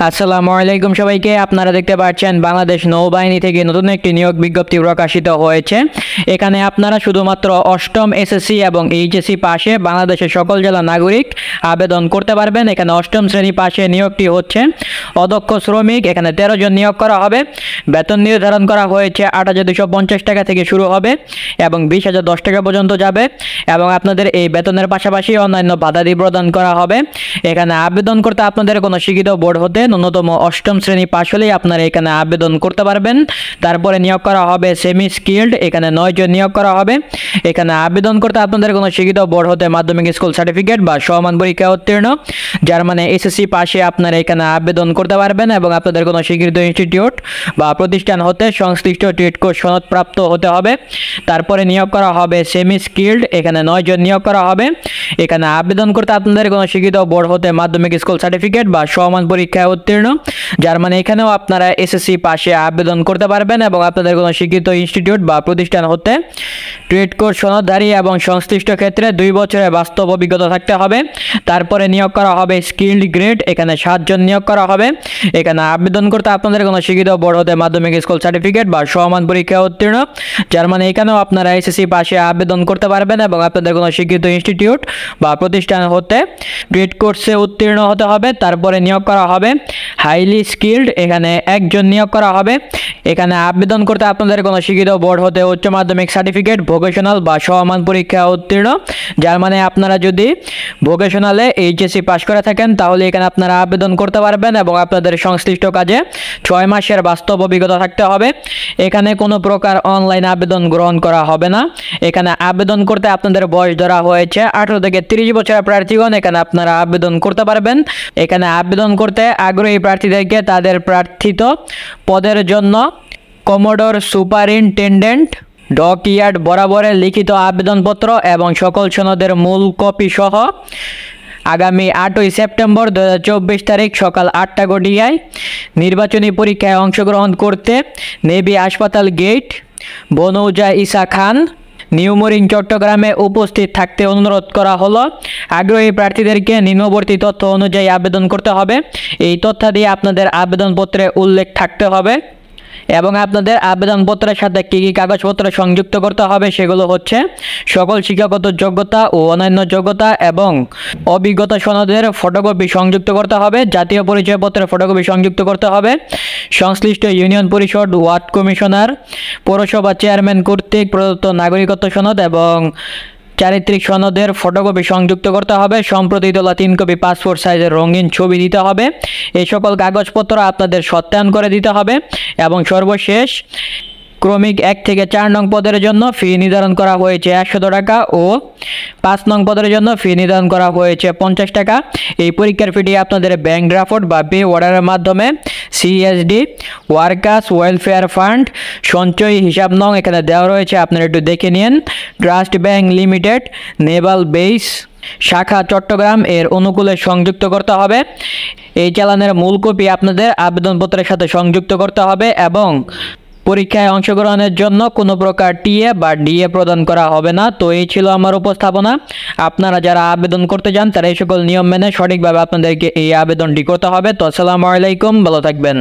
আসসালামু আলাইকুম সবাইকে। আপনারা দেখতে পাচ্ছেন বাংলাদেশ নৌবাহিনী থেকে নতুন একটি নিয়োগ বিজ্ঞপ্তি প্রকাশিত হয়েছে। এখানে আপনারা শুধুমাত্র অষ্টম এসএসসি এবং এইচএসসি পাশে বাংলাদেশের সকল জেলা নাগরিক আবেদন করতে পারবেন। এখানে অষ্টম শ্রেণী পাশে নিয়োগটি হচ্ছে অদক্ষ শ্রমিক। এখানে 13 জন নিয়োগ করা হবে। বেতন নির্ধারণ করা হয়েছে 8,250 টাকা থেকে শুরু হবে এবং 20,010 টাকা পর্যন্ত যাবে এবং আপনাদের এই বেতনের পাশাপাশি অন্যান্য বাধাদি প্রদান করা হবে। এখানে আবেদন করতে আপনাদের কোনো শিক্ষিত বোর্ড হতে ন্যূনতম অষ্টম শ্রেণী পাশ হলেই আপনারা এখানে আবেদন করতে পারবেন। তারপরে নিয়োগ করা হবে সেমি স্কিল্ড, এখানে 9 জন নিয়োগ করা হবে। এখানে আবেদন করতে আপনাদের কোনো শিক্ষিত বোর্ড হতে মাধ্যমিক স্কুল সার্টিফিকেট বা সমান পরীক্ষা উত্তীর্ণ, যার মানে এসএসসি পাশে আপনারা এখানে আবেদন করতে পারবেন এবং আপনাদের কোনো স্বীকৃত ইনস্টিটিউট বা প্রতিষ্ঠান হতে সংশ্লিষ্ট ট্রেড কোর্স সনদপ্রাপ্ত হতে হবে। তারপরে নিয়োগ করা হবে সেমি স্কিল্ড, এখানে 9 জন নিয়োগ করা হবে। এখানে আবেদন করতে আপনাদের কোনো শিক্ষিত বোর্ড হতে মাধ্যমিক স্কুল সার্টিফিকেট বা সমান পরীক্ষায় উত্তীর্ণ, যার মানে এখানেও আপনারা এসএসসি পাশে আবেদন করতে পারবেন এবং আপনাদের কোনো শিক্ষিত ইনস্টিটিউট বা প্রতিষ্ঠান হতে ট্রেড কোর্স সনদধারী এবং সংশ্লিষ্ট ক্ষেত্রে 2 বছরের বাস্তব অভিজ্ঞতা থাকতে হবে। তারপরে নিয়োগ করা হবে স্কিল্ড গ্রেড, এখানে 7 জন নিয়োগ করা হবে। এখানে আবেদন করতে আপনাদের কোনো শিক্ষিত বোর্ড হতে মাধ্যমিক স্কুল সার্টিফিকেট বা সমান পরীক্ষায় উত্তীর্ণ, যার মানে এখানেও আপনারা এসএসসি পাশে আবেদন করতে পারবেন এবং আপনাদের কোনো শিক্ষিত ইনস্টিটিউট বা প্রতিষ্ঠান হতে ট্রেড কোর্সে উত্তীর্ণ হতে হবে। তারপরে নিয়োগ করা হবে হাইলি স্কিল্ড, এখানে 1 জন নিয়োগ করা হবে। এখানে আবেদন করতে আপনাদের কোনো শিক্ষিত বোর্ড হতে উচ্চ মাধ্যমিক সার্টিফিকেট ভোকেশনাল বা সমান পরীক্ষা উত্তীর্ণ, যার মানে আপনারা যদি ভোকেশনালে এইচএসসি পাশ করে থাকেন তাহলে এখানে আপনারা আবেদন করতে পারবেন এবং আপনাদের সংশ্লিষ্ট কাজে 6 মাসের বাস্তব অভিজ্ঞতা থাকতে হবে। এখানে কোনো প্রকার অনলাইন আবেদন গ্রহণ করা হবে না। এখানে আবেদন করতে আপনাদের বয়স ধরা হয়েছে 18 থেকে 30 বছরের প্রার্থীগণ এখানে আপনারা আবেদন করতে পারবেন। এখানে আবেদন করতে আগ্রহী প্রার্থীদেরকে তাদের প্রার্থিত পদের জন্য কমোডোর সুপারিনটেন্ডেন্ট ডকইয়ার্ড বরাবরের লিখিত আবেদনপত্র এবং সকল সনদের মূল কপি সহ আগামী 8ই সেপ্টেম্বর 2024 তারিখ সকাল 8টা ঘটিকায় নির্বাচনী পরীক্ষায় অংশগ্রহণ করতে নেভি হাসপাতাল gate, বনৌজা Isa Khan, new mooring, চট্টগ্রামে উপস্থিত থাকতে অনুরোধ করা হলো। আগ্রহী প্রার্থীদেরকে নিম্নবর্তী তথ্য অনুযায়ী আবেদন করতে হবে। এই তথ্যাদি আপনাদের আবেদনপত্রে উল্লেখ থাকতে হবে এবং আপনাদের আবেদনপত্রের সাথে কী কী কাগজপত্র সংযুক্ত করতে হবে সেগুলো হচ্ছে সকল শিক্ষাগত যোগ্যতা ও অন্যান্য যোগ্যতা এবং অভিজ্ঞতা সনদের ফটোকপি সংযুক্ত করতে হবে। জাতীয় পরিচয়পত্রের ফটোকপি সংযুক্ত করতে হবে। সংশ্লিষ্ট ইউনিয়ন পরিষদ, ওয়ার্ড কমিশনার, পৌরসভা চেয়ারম্যান কর্তৃক প্রদত্ত নাগরিকত্ব সনদ এবং চারিত্রিক সনদের ফটোকপি সংযুক্ত করতে হবে। সম্প্রতি তোলা 3 কপি পাসপোর্ট সাইজের রঙিন ছবি দিতে হবে। এই সকল কাগজপত্র আপনাদের সত্যায়ন করে দিতে হবে এবং সর্বশেষ ক্রমিক 1 থেকে 4 নং পদের জন্য ফি নির্ধারণ করা হয়েছে 100 টাকা ও 5 নং পদের জন্য ফি নির্ধারণ করা হয়েছে 50 টাকা। এই পরীক্ষার ফিটি আপনাদের ব্যাংক ড্রাফট বা পে অর্ডারের মাধ্যমে সিএসডি ওয়ার্কার্স ওয়েলফেয়ার ফান্ড সঞ্চয় হিসাব নং এখানে দেওয়া রয়েছে, আপনারা একটু দেখে নিন। Trust bank limited, Naval base শাখা চট্টগ্রাম এর অনুকূলে সংযুক্ত করতে হবে। এই চালানের মূল কপি আপনাদের আবেদনপত্রের সাথে সংযুক্ত করতে হবে এবং পরীক্ষায় অংশগ্রহণের জন্য কোনো প্রকার টিএ বা ডিএ প্রদান করা হবে না। তো এই ছিল আমার উপস্থাপনা। আপনারা যারা আবেদন করতে চান তারা এই সকল নিয়ম মেনে সঠিকভাবে আপনাদেরকে এই আবেদনটি করতে হবে। তো আসসালামু আলাইকুম, ভালো থাকবেন।